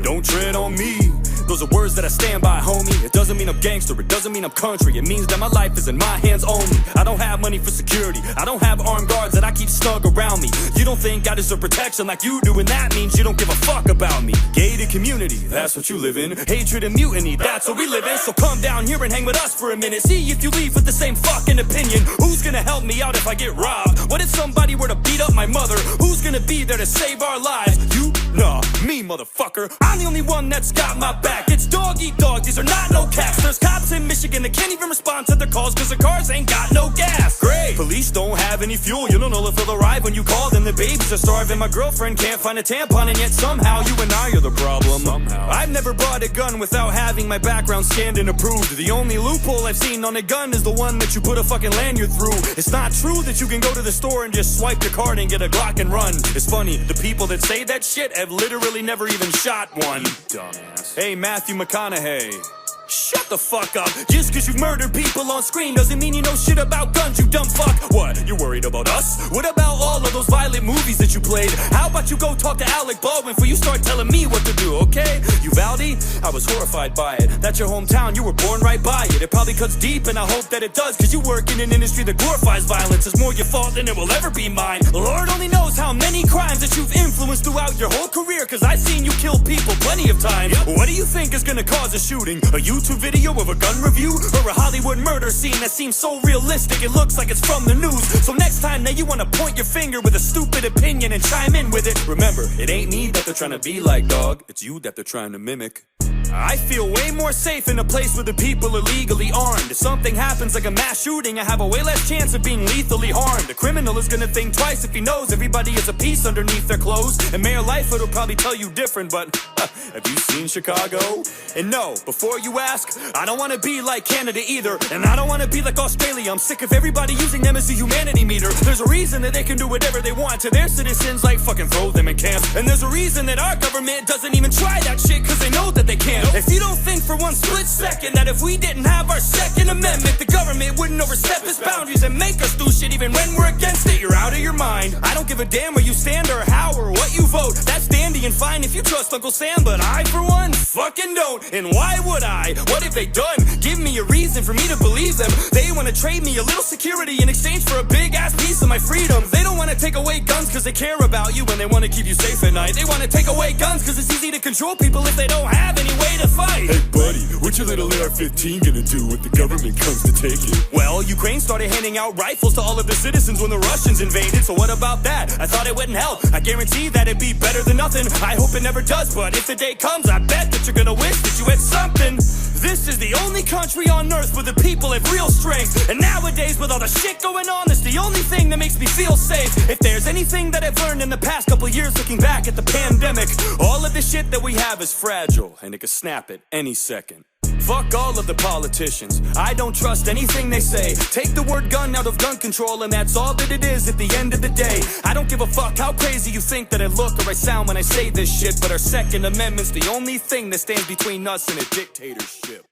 don't tread on me. Those are words that I stand by, homie. It doesn't mean I'm gangster, it doesn't mean I'm country. It means that my life is in my hands only. I don't have money for security, I don't have armed guards that I keep snug around me. You don't think I deserve protection like you do, and that means you don't give a fuck about me. Gated community, that's what you live in. Hatred and mutiny, that's what we live in. So come down here and hang with us for a minute. See if you leave with the same fucking opinion. Who's gonna help me out if I get robbed? What if somebody were to beat up my mother? Who's gonna be there to save our lives? You? Nah, me, motherfucker. I'm the only one that's got my back. It's dog eat dog, these are not no cats. There's cops in Michigan that can't even respond to their calls cause their cars ain't got no gas. Great, police don't have any fuel. You don't know if they'll arrive when you call them. The babies are starving, my girlfriend can't find a tampon, and yet somehow you and I are the problem. I've never bought a gun without having my background scanned and approved. The only loophole I've seen on a gun is the one that you put a fucking lanyard through. It's not true that you can go to the store and just swipe your card and get a Glock and run. It's funny, the people that say that shit have literally never even shot one. Dumbass. Hey, Matthew McConaughey, shut the fuck up. Just cause you've murdered people on screen doesn't mean you know shit about guns, you dumb fuck. What, you're worried about us? What about all of those violent movies that you played? How about you go talk to Alec Baldwin before you start telling me what to do, okay? Uvalde? I was horrified by it. That's your hometown, you were born right by it. It probably cuts deep and I hope that it does, cause you work in an industry that glorifies violence. It's more your fault than it will ever be mine. The Lord only knows how many crimes that you've influenced throughout your whole career, cause I've seen you kill people plenty of times. What do you think is gonna cause a shooting? A YouTube video of a gun review? Or a Hollywood murder scene that seems so realistic it looks like it's from the news? So next time that you wanna point your finger with a stupid opinion and chime in with it, remember, it ain't me that they're trying to be like, dog. It's you that they're trying to mimic. I feel way more safe in a place where the people are legally armed. If something happens like a mass shooting, I have a way less chance of being lethally harmed. A criminal is gonna think twice if he knows everybody is a piece underneath their clothes. And Mayor Lightfoot will probably tell you different, but have you seen Chicago? And no, before you ask, I don't wanna be like Canada either, and I don't wanna be like Australia. I'm sick of everybody using them as a humanity meter. There's a reason that they can do whatever they want to their citizens, like fucking throw them in camp. And there's a reason that our government doesn't even try that shit, cause they know that they can't. If you don't think for one split second that if we didn't have our Second Amendment, the government wouldn't overstep its boundaries and make us do shit even when we're against it, you're out of your mind. I don't give a damn where you stand or how or what you vote. That's dandy and fine if you trust Uncle Sam, but I, for one, fucking don't. And why would I? What have they done? Give me a reason for me to believe them. They wanna trade me a little security in exchange for a big ass piece of my freedom. They don't wanna take away guns cause they care about you and they wanna keep you safe at night. They wanna take away guns cause it's easy to control people if they don't have any way to fight. Hey buddy, what your little AR-15 gonna do when the government comes to take it? Well, Ukraine started handing out rifles to all of their citizens when the Russians invaded, so what about that? I thought it wouldn't help. I guarantee that it'd be better than nothing. I hope it never does, but if the day comes, I bet that you're gonna wish that you had something. This is the only country on earth where the people have real strength. And nowadays, with all the shit going on, it's the only thing that makes me feel safe. If there's anything that I've learned in the past couple years looking back at the pandemic, all of the shit that we have is fragile, and it could snap at any second. Fuck all of the politicians, I don't trust anything they say. Take the word gun out of gun control and that's all that it is at the end of the day. I don't give a fuck how crazy you think that I look or I sound when I say this shit, but our Second Amendment's the only thing that stands between us and a dictatorship.